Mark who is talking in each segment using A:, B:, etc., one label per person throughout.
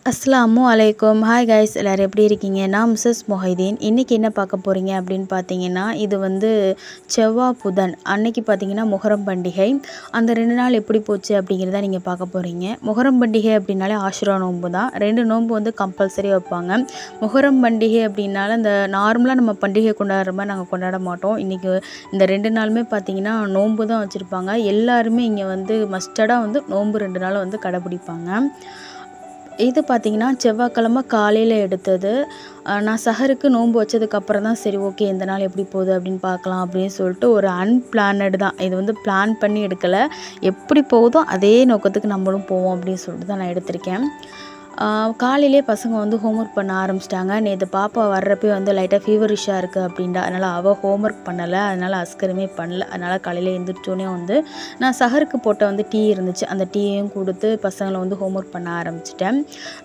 A: அஸ்ஸலாமு அலைக்கும். Hi guys, எல்லோரும் எப்படி இருக்கீங்க? நான் மிஸ்ஸஸ் மொஹிதீன். இன்றைக்கி என்ன பார்க்க போகிறீங்க அப்படின்னு பார்த்தீங்கன்னா, இது வந்து செவ்வாய் புதன் அன்னைக்கு பார்த்தீங்கன்னா முஹர்ரம் பண்டிகை. அந்த 2 நாள் எப்படி போச்சு அப்படிங்கிறத நீங்கள் பார்க்க போகிறீங்க. முஹர்ரம் பண்டிகை அப்படின்னாலே ஆஷுரா நோன்பு தான். 2 நோன்பு வந்து கம்பல்சரி வைப்பாங்க. முஹர்ரம் பண்டிகை அப்படின்னால இந்த நார்மலாக நம்ம பண்டிகை கொண்டாடுற மாதிரி நாங்கள் கொண்டாட மாட்டோம். இன்றைக்கி இந்த 2 நாளுமே பார்த்தீங்கன்னா நோன்பு தான் வச்சுருப்பாங்க. எல்லாருமே இங்கே வந்து மஸ்டடாக வந்து நோன்பு 2 நாள் வந்து கடைப்பிடிப்பாங்க. இது பார்த்திங்கன்னா செவ்வாய்க்கிழமை காலையில் எடுத்தது. நான் சஹருக்கு நோன்பு வச்சதுக்கப்புறம் தான் சரி ஓகே இந்த நாள் எப்படி போகுது அப்படின்னு பார்க்கலாம் அப்படின்னு சொல்லிட்டு ஒரு அன்பிளானடு தான். இது வந்து பிளான் பண்ணி எடுக்கலை. எப்படி போகுதோ அதே நோக்கத்துக்கு நம்மளும் போவோம் அப்படின்னு சொல்லிட்டு தான் நான் எடுத்திருக்கேன். காலையிலே பசங்க வந்து ஹோம்ஒர்க் பண்ண ஆரம்பிச்சிட்டாங்க. நேற்று பாப்பா வர்றப்பே வந்து லைட்டாக ஃபீவரிஷாக இருக்குது அப்படின்டா. அதனால் அவள் ஹோம்ஒர்க் பண்ணலை. அதனால் அஸ்கருமே பண்ணல. அதனால் காலையில் எழுந்திரிச்சோன்னே வந்து நான் சஹருக்கு போட்ட வந்து டீ இருந்துச்சு. அந்த டீயையும் கொடுத்து பசங்களை வந்து ஹோம்ஒர்க் பண்ண ஆரம்பிச்சிட்டேன்.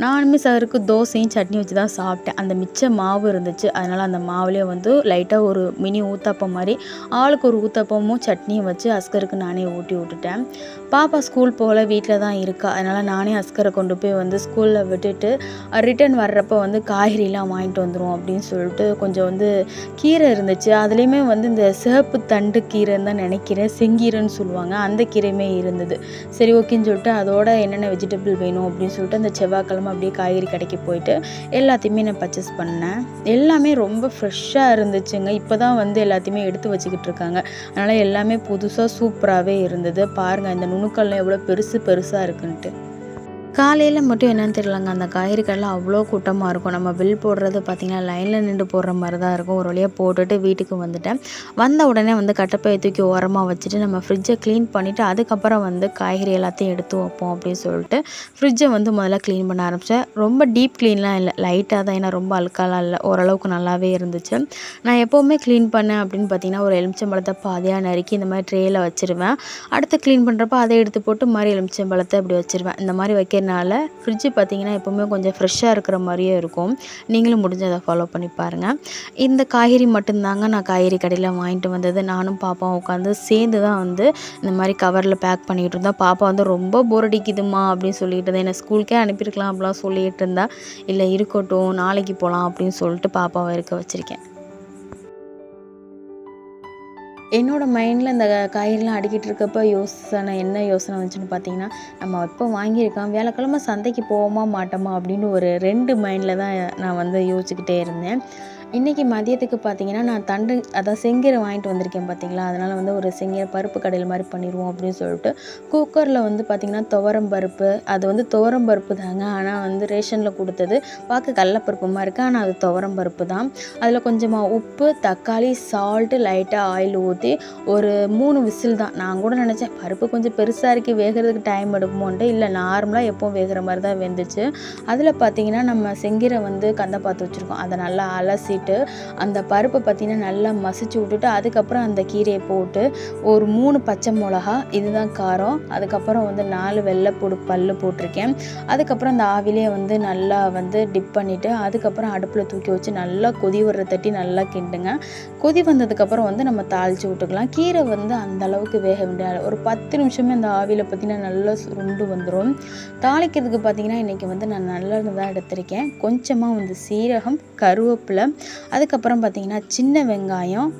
A: நானுமே சஹருக்கு தோசையும் சட்னி வச்சு தான் சாப்பிட்டேன். அந்த மிச்ச மாவு இருந்துச்சு. அதனால் அந்த மாவுலேயே வந்து லைட்டாக ஒரு மினி ஊத்தாப்பம் மாதிரி ஆளுக்கு ஒரு ஊத்தாப்பமும் சட்னியும் வச்சு அஸ்கருக்கு நானே ஊட்டி விட்டுட்டேன். பாப்பா ஸ்கூல் போகல, வீட்டில் தான் இருக்கா. அதனால் நானே அஸ்கரை கொண்டு போய் வந்து ஸ்கூலில் விட்டுட்டு ரிட்டன் வர்றப்போ வந்து காய்கறிலாம் வாங்கிட்டு வந்துடும் அப்படின்னு சொல்லிட்டு கொஞ்சம் வந்து கீரை இருந்துச்சு. அதுலேயுமே வந்து இந்த சிவப்பு தண்டு கீரைன்னு தான் நினைக்கிறேன், செங்கீரைன்னு சொல்லுவாங்க. அந்த கீரையுமே இருந்தது. சரி ஓகேன்னு சொல்லிட்டு அதோட என்னென்ன வெஜிடபிள் வேணும் அப்படின்னு சொல்லிட்டு அந்த செவ்வாய்க்கிழமை அப்படியே காய்கறி கடைக்கு போயிட்டு எல்லாத்தையுமே நான் பர்ச்சேஸ் பண்ணேன். எல்லாமே ரொம்ப ஃப்ரெஷ்ஷாக இருந்துச்சுங்க. இப்போ தான் வந்து எல்லாத்தையுமே எடுத்து வச்சுக்கிட்டு இருக்காங்க. அதனால் எல்லாமே புதுசாக சூப்பராகவே இருந்தது. பாருங்கள் இந்த நுணுக்கல்லாம் எவ்வளோ பெருசாக இருக்குன்ட்டு. காலையில் மட்டும் என்னன்னு தெரியலங்க, அந்த காய்கறி கடையில் அவ்வளோ கூட்டமாக இருக்கும். நம்ம பில் போடுறது பார்த்திங்கன்னா லைனில் நின்று போடுற மாதிரி தான் இருக்கும். ஒரு வழியாக போட்டுட்டு வீட்டுக்கு வந்துட்டேன். வந்த உடனே வந்து கட்டைப்பையை தூக்கி ஓரமாக வச்சுட்டு நம்ம ஃப்ரிட்ஜை க்ளீன் பண்ணிவிட்டு அதுக்கப்புறம் வந்து காய்கறி எல்லாத்தையும் எடுத்து வைப்போம் அப்படின்னு சொல்லிட்டு ஃப்ரிட்ஜை வந்து முதல்ல க்ளீன் பண்ண ஆரம்பித்தேன். ரொம்ப டீப் க்ளீன்லாம் இல்லை, லைட்டாக தான். ஏன்னா ரொம்ப அழுக்காலாம் இல்லை, ஓரளவுக்கு நல்லாவே இருந்துச்சு. நான் எப்போவுமே க்ளீன் பண்ணேன் அப்படின்னு பார்த்திங்கன்னா ஒரு எலுமிச்சம்பழத்தை பாதியாக நறுக்கி இந்த மாதிரி ட்ரேயில் வச்சுருவேன். அடுத்து க்ளீன் பண்ணுறப்ப அதை எடுத்து போட்டு மாதிரி எலுமிச்சம்பழத்தை இப்படி வச்சுருவேன். இந்த மாதிரி வைக்கிறனால ஃப்ரிட்ஜு பார்த்திங்கன்னா எப்போவுமே கொஞ்சம் ஃப்ரெஷ்ஷாக இருக்கிற மாதிரியே இருக்கும். நீங்களும் முடிஞ்ச அதை ஃபாலோ பண்ணி பாருங்கள். இந்த காய்கறி மட்டும்தாங்க நான் காய்கறி கடையில் வாங்கிட்டு வந்தது. நானும் பாப்பாவும் உட்காந்து சேர்ந்து தான் வந்து இந்த மாதிரி கவரில் பேக் பண்ணிகிட்டு இருந்தோம். பாப்பா வந்து ரொம்ப போர் அடிக்குதுமா அப்படின்னு சொல்லிட்டு இருந்தேன். என்னை ஸ்கூலுக்கே அனுப்பியிருக்கலாம் அப்படிலாம் சொல்லிகிட்டு இருந்தா. இல்லை இருக்கட்டும் நாளைக்கு போகலாம் அப்படின்னு சொல்லிட்டு பாப்பாவை இருக்க வச்சுருக்கேன். என்னோடய மைண்டில் இந்த காய்கறிலாம் அடுக்கிட்டு இருக்கப்போ என்ன யோசனை வந்துச்சுன்னு பார்த்தீங்கன்னா, நம்ம எப்போ வாங்கியிருக்கோம் வியாழக்கிழமை சந்தைக்கு போவோமா மாட்டோமா அப்படின்னு ஒரு 2 மைண்டில் தான் நான் வந்து யோசிச்சுக்கிட்டே இருந்தேன். இன்றைக்கி மதியத்துக்கு பார்த்தீங்கன்னா நான் அதான் செங்கீரை வாங்கிட்டு வந்திருக்கேன் பார்த்தீங்களா, அதனால் வந்து ஒரு செங்கீரை பருப்பு கடையில் மாதிரி பண்ணிடுவோம் அப்படின்னு சொல்லிட்டு குக்கரில் வந்து பார்த்திங்கன்னா துவரம் பருப்பு, அது வந்து துவரம் பருப்பு தாங்க. ஆனால் வந்து ரேஷனில் கொடுத்தது பார்க்க கடலப்பருப்பு மாதிரி இருக்குது, ஆனால் அது துவரம் பருப்பு தான். அதில் கொஞ்சமாக உப்பு, தக்காளி, சால்ட்டு, லைட்டாக ஆயில் ஊற்றி ஒரு 3 விசில் தான். நான் கூட நினச்சேன் பருப்பு கொஞ்சம் பெருசாக இருக்குது வேகிறதுக்கு டைம் எடுக்குமோன்ட்டு. இல்லை நார்மலாக எப்போவும் வேகிற மாதிரி தான் வெந்துச்சு. அதில் பார்த்திங்கன்னா நம்ம செங்கீரை வந்து கந்தை பார்த்து வச்சுருக்கோம். அதை நல்லா அலசி அந்த பருப்பை பார்த்திங்கன்னா நல்லா மசிச்சு விட்டுட்டு அதுக்கப்புறம் அந்த கீரையை போட்டு ஒரு 3 பச்சை மிளகா, இதுதான் காரம். அதுக்கப்புறம் வந்து 4 வெள்ளைப்பூடு பல்லு போட்டிருக்கேன். அதுக்கப்புறம் அந்த ஆவிலே வந்து நல்லா வந்து டிப் பண்ணிவிட்டு அதுக்கப்புறம் அடுப்பில் தூக்கி வச்சு நல்லா கொதி வர்ற தட்டி நல்லா கிண்டுங்க. கொதி வந்ததுக்கப்புறம் வந்து நம்ம தாளித்து விட்டுக்கலாம். கீரை வந்து அந்த அளவுக்கு வேக வேண்டிய ஒரு 10 நிமிஷமே அந்த ஆவியில் பார்த்திங்கன்னா நல்லா சுருண்டு வந்துடும். தாளிக்கிறதுக்கு பார்த்திங்கன்னா இன்றைக்கி வந்து நான் நல்லெண்ணெய் தான் எடுத்திருக்கேன். கொஞ்சமாக வந்து சீரகம், கருவேப்பிலை, அதுக்கப்புறம் பார்த்திங்கன்னா சின்ன வெங்காயம்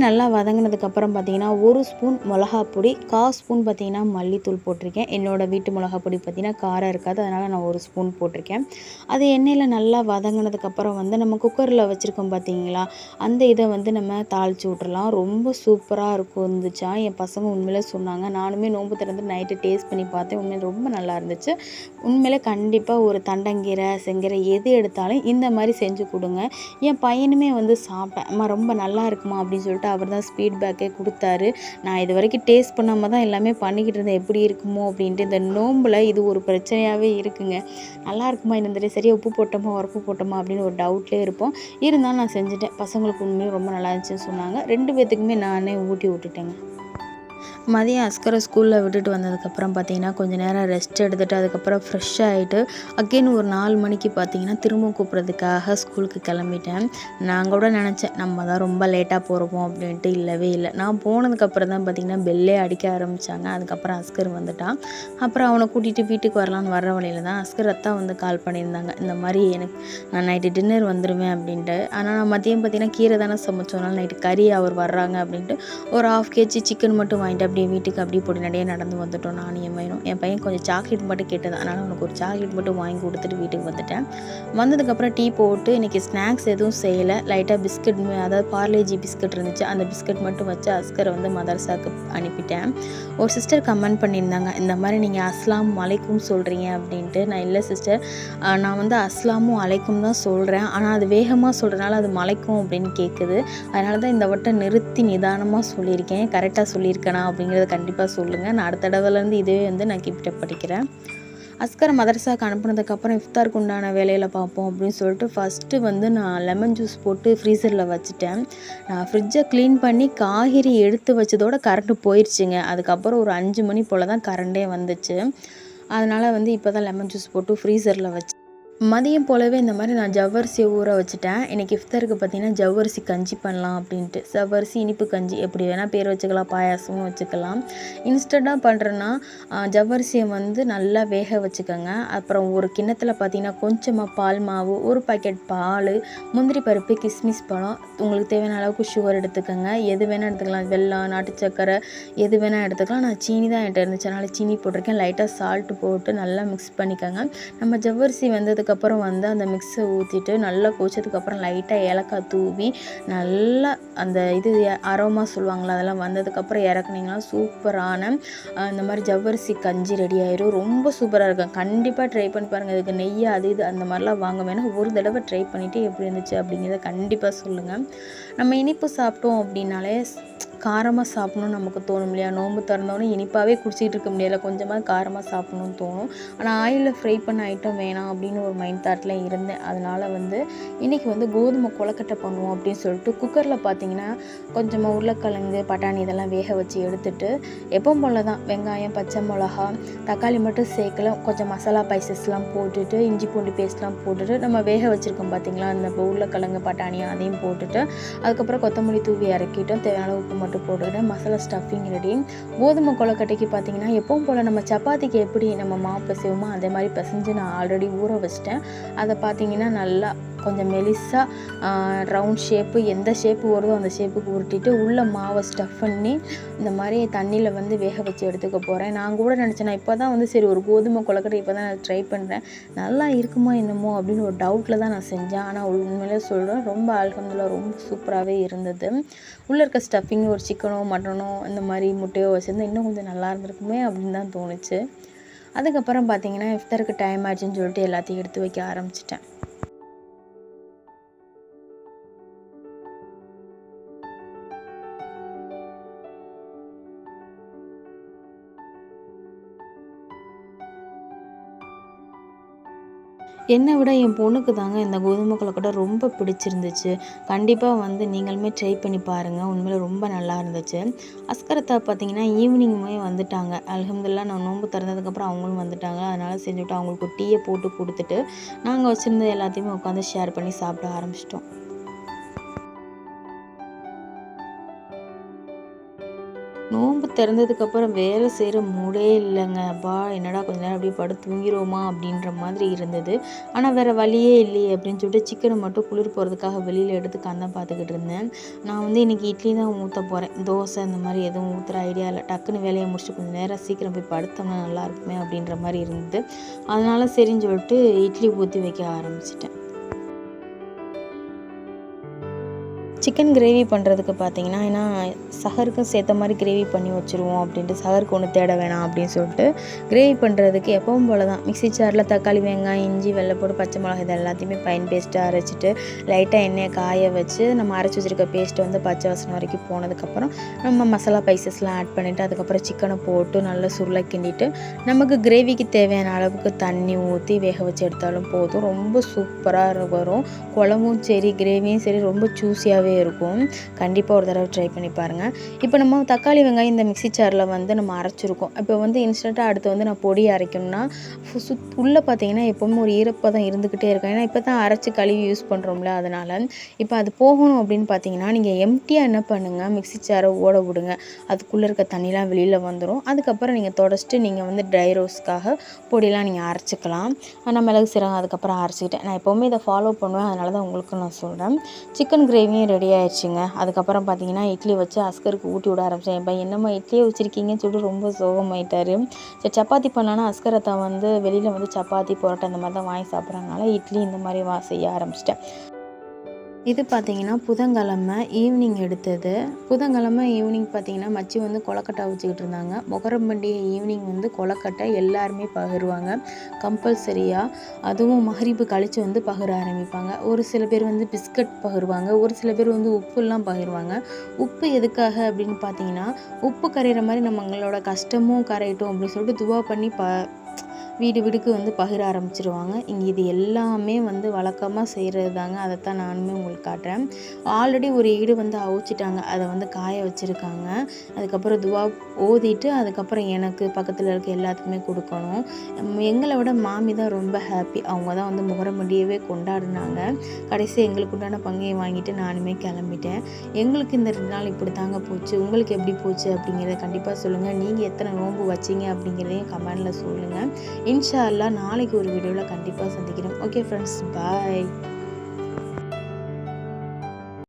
A: நல்லா வதங்கினதுக்கப்புறம் பார்த்திங்கன்னா 1 ஸ்பூன் மிளகாப்பொடி, 1/4 ஸ்பூன் பார்த்திங்கன்னா மல்லித்தூள் போட்டிருக்கேன். என்னோடய வீட்டு மிளகாப்பொடி பார்த்திங்கன்னா காரம் இருக்காது, அதனால் நான் 1 ஸ்பூன் போட்டிருக்கேன். அது எண்ணெயில் நல்லா வதங்கினதுக்கப்புறம் வந்து நம்ம குக்கரில் வச்சுருக்கோம் பார்த்திங்களா, அந்த இதை வந்து நம்ம தாளித்து விட்றலாம். ரொம்ப சூப்பராக இருந்துச்சா என் பசங்க உண்மையிலே சொன்னாங்க. நானுமே நோன்பு திறந்து நைட்டு டேஸ்ட் பண்ணி பார்த்தேன். உண்மையிலே ரொம்ப நல்லா இருந்துச்சு. உண்மையிலே கண்டிப்பாக ஒரு தண்டங்கீரை, செங்கீரை எது எடுத்தாலும் இந்த மாதிரி செஞ்சு கொடுங்க. என் பையனுமே வந்து சாப்பிட்டேன், அம்மா ரொம்ப நல்லா இருக்குமா அப்படின்னு சொல்லிட்டு அவர் தான் ஃபீட்பேக்கே கொடுத்தாரு. நான் இது வரைக்கும் டேஸ்ட் பண்ணாமல் தான் எல்லாமே பண்ணிக்கிட்டு இருந்தேன், எப்படி இருக்குமோ அப்படின்ட்டு. இந்த நோம்பில் இது ஒரு பிரச்சனையாகவே இருக்குங்க. நல்லா இருக்குமா இந்த சரியாக உப்பு போட்டோமா உரப்பு போட்டோமா அப்படின்னு ஒரு டவுட்லேயே இருப்போம். இருந்தாலும் நான் செஞ்சுட்டேன். பசங்களுக்கு உண்மையும் ரொம்ப நல்லா இருந்துச்சுன்னு சொன்னாங்க. 2 பேர்த்துக்குமே நானே ஊட்டி விட்டுட்டேங்க. மதியம் அஸ்கரை ஸ்கூலில் விட்டுட்டு வந்ததுக்கப்புறம் பார்த்திங்கன்னா கொஞ்சம் நேரம் ரெஸ்ட் எடுத்துகிட்டு அதுக்கப்புறம் ஃப்ரெஷ் ஆகிட்டு அகெயின் ஒரு 4 மணிக்கு பார்த்திங்கன்னா திரும்ப கூப்பிட்றதுக்காக ஸ்கூலுக்கு கிளம்பிட்டேன். நான் கூட நினச்சேன் நம்ம தான் ரொம்ப லேட்டாக போகிறோமோ அப்படின்ட்டு. இல்லவே இல்லை. நான் போனதுக்கப்புறம் தான் பார்த்திங்கன்னா பெல்லே அடிக்க ஆரம்பித்தாங்க. அதுக்கப்புறம் அஸ்கர் வந்துட்டான். அப்புறம் அவனை கூட்டிகிட்டு வீட்டுக்கு வரலான்னு வர வழியில் தான் அஸ்கர் அத்தா வந்து கால் பண்ணியிருந்தாங்க. இந்த மாதிரி நான் நைட்டு டின்னர் வந்துடுவேன் அப்படின்ட்டு. ஆனால் நான் மதியம் பார்த்திங்கன்னா கீரை தானே சமைச்சோனால நைட்டு கறி அவர் வர்றாங்க அப்படின்ட்டு ஒரு 1/2 kg சிக்கன் மட்டும் வாங்கிட்டு அப்படியே வீட்டுக்கு அப்படியே பொடிநடையாக நடந்து வந்துட்டோம். நானும் என் பையன் கொஞ்சம் சாக்லேட் மட்டும் கேட்டது. அதனால் அவனுக்கு ஒரு சாக்லேட் மட்டும் வாங்கி கொடுத்துட்டு வீட்டுக்கு வந்துட்டேன். வந்ததுக்கப்புறம் டீ போட்டு இன்றைக்கி ஸ்நாக்ஸ் எதுவும் செய்யலை. லைட்டாக பிஸ்கட், அதாவது பார்லேஜி பிஸ்கட் இருந்துச்சு. அந்த பிஸ்கட் மட்டும் வச்சு அஸ்கரை வந்து மதரசாவுக்கு அனுப்பிட்டேன். ஒரு சிஸ்டர் கமெண்ட் பண்ணியிருந்தாங்க, இந்த மாதிரி நீங்கள் அஸ்லாம் அலைக்கும் சொல்கிறீங்க அப்படின்ட்டு. நான் இல்லை சிஸ்டர், நான் வந்து அஸ்லாமும் அலைக்கும் தான் சொல்கிறேன். ஆனால் அது வேகமாக சொல்கிறனால அது மலைக்கும் அப்படின்னு கேட்குது. அதனால தான் இந்த வட்டம் நிறுத்தி நிதானமாக சொல்லியிருக்கேன். கரெக்டாக சொல்லியிருக்கேனா அப்படிங்கிறத கண்டிப்பாக சொல்லுங்கள். நான் அடுத்த தடவைலேருந்து இதுவே வந்து நான் கீப் அப் படிக்கிறேன். அஸ்கரை மதரசாவுக்கு அனுப்புனதுக்கப்புறம் இஃப்தாருக்கு உண்டான வேலையில் பார்ப்போம் அப்படின்னு சொல்லிட்டு ஃபஸ்ட்டு வந்து நான் லெமன் ஜூஸ் போட்டு ஃப்ரீசரில் வச்சுட்டேன். நான் ஃப்ரிட்ஜை க்ளீன் பண்ணி காய்கறி எடுத்து வச்சதோட கரண்ட்டு போயிடுச்சுங்க. அதுக்கப்புறம் ஒரு 5 மணி போல் தான் கரண்டே வந்துச்சு. அதனால் வந்து இப்போ தான் லெமன் ஜூஸ் போட்டு ஃப்ரீசரில் வச்சு மதியம் போலவே இந்த மாதிரி நான் ஜவ்வரிசியை ஊற வச்சுட்டேன். இன்றைக்கி இஃப்தாருக்கு பார்த்திங்கன்னா ஜவ்வரிசி கஞ்சி பண்ணலாம் அப்படின்ட்டு. ஜவ்வரிசி இனிப்பு கஞ்சி எப்படி வேணால் பேர் வச்சுக்கலாம், பாயாசமும் வச்சுக்கலாம். இன்ஸ்டண்ட்டாக பண்ணுறேன்னா ஜவ்வரிசியை வந்து நல்லா வேக வச்சுக்கோங்க. அப்புறம் ஒரு கிண்ணத்தில் பார்த்திங்கன்னா கொஞ்சமாக பால் மாவு, ஒரு பாக்கெட் பால், முந்திரி பருப்பு, கிஸ்மிஸ் பழம், உங்களுக்கு தேவையான அளவுக்கு சுகர் எடுத்துக்கோங்க. எது வேணால் எடுத்துக்கலாம், வெல்லம், நாட்டு சக்கரை எது வேணால் எடுத்துக்கலாம். நான் சீனி தான் என்கிட்ட இருந்துச்சு, அதனால் சீனி போட்டிருக்கேன். லைட்டாக சால்ட்டு போட்டு நல்லா மிக்ஸ் பண்ணிக்கோங்க. நம்ம ஜவ்வரிசி வந்ததுக்கப்புறம் வந்து அந்த மிக்ஸை ஊற்றிட்டு நல்லா கொதிச்சதுக்கப்புறம் லைட்டாக ஏலக்காய் தூவி நல்லா அந்த அரோமா சொல்லுவாங்களா அதெல்லாம் வந்ததுக்கப்புறம் இறக்குனீங்கன்னா சூப்பரான இந்த மாதிரி ஜவ்வரிசி கஞ்சி ரெடி ஆயிரும். ரொம்ப சூப்பராக இருக்கும். கண்டிப்பாக ட்ரை பண்ணி பாருங்கள். இதுக்கு நெய் அது இது அந்த மாதிரிலாம் வாங்க வேணாம். ஒரு தடவை ட்ரை பண்ணிவிட்டு எப்படி இருந்துச்சு அப்படிங்கிறத கண்டிப்பாக சொல்லுங்கள். நம்ம இனிப்பு சாப்பிட்டோம் அப்படின்னாலே காரமாக சாப்பிட்ணுன்னு நமக்கு தோணும் இல்லையா? நோன்பு திறந்தோடனே இனிப்பாகவே குடிச்சிட்டு இருக்க முடியல, கொஞ்சமாக காரமாக சாப்பிட்ணுன்னு தோணும். ஆனால் ஆயிலில் ஃப்ரை பண்ண ஐட்டம் வேணாம் அப்படின்னு ஒரு மைண்ட் தாட்டில் இருந்தேன். அதனால் வந்து இன்றைக்கி வந்து கோதுமை கொழுக்கட்டை பண்ணுவோம் அப்படின்னு சொல்லிட்டு குக்கரில் பார்த்திங்கன்னா கொஞ்சமாக உருளைக்கிழங்கு, பட்டாணி இதெல்லாம் வேக வச்சு எடுத்துட்டு எப்பவும் போல் தான் வெங்காயம், பச்சை மிளகா, தக்காளி மட்டும் சேர்க்கல, கொஞ்சம் மசாலா ஸ்பைசஸ்லாம் போட்டுட்டு இஞ்சி பூண்டு பேஸ்ட்லாம் போட்டுட்டு நம்ம வேக வச்சுருக்கோம் பார்த்திங்களா அந்த உருளைக்கிழங்கு, பட்டாணி அதையும் போட்டுட்டு அதுக்கப்புறம் கொத்தமல்லி தூவி இறக்கிட்டோம். தேவையான உப்பு மட்டும் போட்டுக்கிட்டேன். Masala stuffing ready. கோதுமை கொழுக்கட்டைக்கு பார்த்திங்கன்னா எப்பவும் போல் நம்ம சப்பாத்திக்கு எப்படி நம்ம மாவு பிசைவோமோ அதே மாதிரி பிசைஞ்சு நான் ஆல்ரெடி ஊற வச்சிட்டேன். அதை பார்த்திங்கன்னா நல்லா கொஞ்சம் மெலிசாக ரவுண்ட் ஷேப்பு எந்த ஷேப்பு வருதோ அந்த ஷேப்புக்கு உருட்டிட்டு உள்ளே மாவை ஸ்டஃப் பண்ணி இந்த மாதிரி தண்ணியில் வந்து வேக வச்சு எடுத்துக்க போகிறேன். நான் கூட நினச்சேன், நான் இப்போ தான் வந்து சரி ஒரு கோதுமை கொழுக்கட்டை இப்போ தான் நான் ட்ரை பண்ணுறேன், நல்லா இருக்குமா என்னமோ அப்படின்னு ஒரு டவுட்டில் தான் நான் செஞ்சேன். ஆனால் உண்மையிலே சொல்கிறேன், ரொம்ப அல்ஹம்துலில்லாஹ் ரொம்ப சூப்பராகவே இருந்தது. உள்ளே இருக்க ஸ்டஃபிங் ஒரு சிக்கனோ மட்டனோ இந்த மாதிரி முட்டையோ வச்சுருந்தா இன்னும் கொஞ்சம் நல்லா இருந்திருக்குமே அப்படின்னு தான் தோணுச்சு. அதுக்கப்புறம் பார்த்திங்கன்னா இஃப்தாருக்கு டைம் ஆயிடுச்சுன்னு சொல்லிட்டு எல்லாத்தையும் எடுத்து வைக்க ஆரம்பிச்சிட்டேன். என்னை விட என் பொண்ணுக்கு தாங்க இந்த கோதுமை கொழுக்கட்டை ரொம்ப பிடிச்சிருந்துச்சு. கண்டிப்பாக வந்து நீங்களுமே ட்ரை பண்ணி பாருங்கள். உண்மையிலே ரொம்ப நல்லா இருந்துச்சு. அஸ்கரத்தா பார்த்திங்கன்னா ஈவினிங்குமே வந்துட்டாங்க. அல்ஹம்துலில்லாஹ் நான் நோன்பு திறந்ததுக்கப்புறம் அவங்களும் வந்துட்டாங்க. அதனால் செஞ்சுவிட்டு அவங்களுக்கு ஒரு டீயை போட்டு கொடுத்துட்டு நாங்கள் வச்சுருந்த எல்லாத்தையுமே உட்காந்து ஷேர் பண்ணி சாப்பிட ஆரம்பிச்சிட்டோம். நோன்பு திறந்ததுக்கப்புறம் வேலை செய்கிற மூடே இல்லைங்க. அப்பா என்னடா கொஞ்ச நேரம் அப்படியே படுத்து தூங்கிடுவோமா அப்படின்ற மாதிரி இருந்தது. ஆனால் வேறு வழியே இல்லையே அப்படின்னு சொல்லிட்டு சிக்கனை மட்டும் குளிர் போகிறதுக்காக வெளியில் எடுத்து கந்தான் பார்த்துக்கிட்டு இருந்தேன். நான் வந்து இன்றைக்கி இட்லி தான் ஊற்ற போகிறேன். தோசை இந்த மாதிரி எதுவும் ஊற்றுற ஐடியா இல்லை. டக்குன்னு வேலையை முடிச்சுட்டு கொஞ்சம் நேரம் சீக்கிரம் போய் படுத்தோம்னா நல்லா இருக்குமே அப்படின்ற மாதிரி இருந்தது. அதனால் சரின்னு சொல்லிட்டு இட்லி ஊற்றி வைக்க ஆரம்பிச்சிட்டேன். சிக்கன் கிரேவி பண்ணுறதுக்கு பார்த்திங்கன்னா ஏன்னா சஹருக்கும் சேர்த்த மாதிரி கிரேவி பண்ணி வச்சுருவோம் அப்படின்ட்டு சஹருக்கு ஒன்று தேட வேணாம் அப்படின்னு சொல்லிட்டு கிரேவி பண்ணுறதுக்கு எப்பவும் போல் தான் மிக்ஸி ஜாரில் தக்காளி, வெங்காயம், இஞ்சி, வெள்ளைப்பூடு, பச்சை மிளகாய் இது எல்லாத்தையுமே ஃபைன் பேஸ்ட்டாக அரைச்சிட்டு லைட்டாக எண்ணெயை காய வச்சு நம்ம அரைச்சி வச்சுருக்க பேஸ்ட்டு வந்து பச்சை வாசனை வரைக்கும் போனதுக்கப்புறம் நம்ம மசாலா ஸ்பைசஸ்லாம் ஆட் பண்ணிவிட்டு அதுக்கப்புறம் சிக்கனை போட்டு நல்லா சுருளை கிண்டிட்டு நமக்கு கிரேவிக்கு தேவையான அளவுக்கு தண்ணி ஊற்றி வேக வச்சு எடுத்தாலும் போதும். ரொம்ப சூப்பராக வரும். குழம்பும் சரி கிரேவியும் சரி ரொம்ப ஜூஸியாகவே இருக்கும். கண்டிப்பாக ஒரு தடவை ட்ரை பண்ணி பாருங்கள். இப்போ நம்ம தக்காளி வெங்காயம் இந்த மிக்ஸி ஜாரில் வந்து நம்ம அரைச்சிருக்கோம். இப்போ வந்து இன்ஸ்டண்ட்டாக அடுத்து வந்து நான் பொடி அரைக்கணும்னா உள்ளே பார்த்தீங்கன்னா எப்போவுமே ஒரு ஈரப்பதம் இருந்துக்கிட்டே இருக்கும். ஏன்னா இப்போ தான் அரைச்சி கழுவி யூஸ் பண்ணுறோம்ல, அதனால் இப்போ அது போகணும் அப்படின்னு பார்த்தீங்கன்னா நீங்கள் எம்டியாக என்ன பண்ணுங்கள், மிக்ஸி ஜாரை ஓட விடுங்க. அதுக்குள்ளே இருக்க தண்ணிலாம் வெளியில் வந்துடும். அதுக்கப்புறம் நீங்கள் தொடச்சிட்டு நீங்கள் வந்து ட்ரை ரோஸ்க்காக பொடியெலாம் நீங்கள் அரைச்சிக்கலாம். நான் மிளகு சீரகம் அதுக்கப்புறம் அரைச்சிக்கிட்டேன். நான் எப்போவுமே இதை ஃபாலோ பண்ணுவேன், அதனால தான் உங்களுக்கு நான் சொல்கிறேன். சிக்கன் கிரேவியும் ரெடி ஆயிடுச்சுங்க. அதுக்கப்புறம் பார்த்தீங்கன்னா இட்லி வச்சு அஸ்கருக்கு ஊட்டி விட ஆரம்பித்தேன். இப்போ என்னம்மா இட்லியே வச்சுருக்கீங்கன்னு சொல்லிட்டு ரொம்ப சோகமாயிட்டார். சரி சப்பாத்தி பண்ணலான்னா அஸ்கரத்தை வந்து வெளியில் வந்து சப்பாத்தி பரோட்டா இந்த மாதிரி தான் வாங்கி சாப்பிட்றதுனால இட்லி இந்த மாதிரி செய்ய ஆரம்பிச்சிட்டேன். இது பார்த்திங்கன்னா புதன்கிழமை ஈவினிங் எடுத்தது. புதன்கிழமை ஈவினிங் பார்த்திங்கன்னா மச்சி வந்து கொலக்கட்டை வச்சுக்கிட்டு இருந்தாங்க. மொஹரம் பண்டிகை ஈவினிங் வந்து கொலக்கட்டை எல்லாருமே பகிர்வாங்க கம்பல்சரியாக. அதுவும் மகரிப்பு கழித்து வந்து பகிர ஆரம்பிப்பாங்க. ஒரு சில பேர் வந்து பிஸ்கட் பகிர்வாங்க, ஒரு சில பேர் வந்து உப்புலாம் பகிர்வாங்க. உப்பு எதுக்காக அப்படின்னு பார்த்தீங்கன்னா, உப்பு கரையிற மாதிரி நம்மளோட கஷ்டமும் கரையட்டும் அப்படின்னு சொல்லிட்டு துவா பண்ணி வீடு வீடுக்கு வந்து பகிர ஆரம்பிச்சிருவாங்க. இங்கே இது எல்லாமே வந்து வழக்கமாக செய்கிறது தாங்க. அதைத்தான் நானுமே உங்களுக்கு காட்டுறேன். ஆல்ரெடி ஒரு ஈடு வந்து அவிச்சிட்டாங்க, அதை வந்து காய வச்சுருக்காங்க. அதுக்கப்புறம் துவா ஓதிட்டு அதுக்கப்புறம் எனக்கு பக்கத்தில் இருக்க எல்லாத்துக்குமே கொடுக்கணும். எங்களை விட மாமி தான் ரொம்ப ஹாப்பி. அவங்க தான் வந்து முகரம் பண்டிகையவே கொண்டாடினாங்க. கடைசி எங்களுக்கு உண்டான பங்கையும் வாங்கிட்டு நானுமே கிளம்பிட்டேன். எங்களுக்கு இந்த 2 நாள் இப்படி தாங்க போச்சு. உங்களுக்கு எப்படி போச்சு அப்படிங்கிறத கண்டிப்பாக சொல்லுங்கள். நீங்கள் எத்தனை நோன்பு வச்சிங்க அப்படிங்கிறதையும் கமெண்டில் சொல்லுங்கள். இன்ஷா அல்லாஹ் நாளைக்கு ஒரு வீடியோவில் கண்டிப்பாக சந்திக்கிறேன். ஓகே ஃப்ரெண்ட்ஸ், பாய்.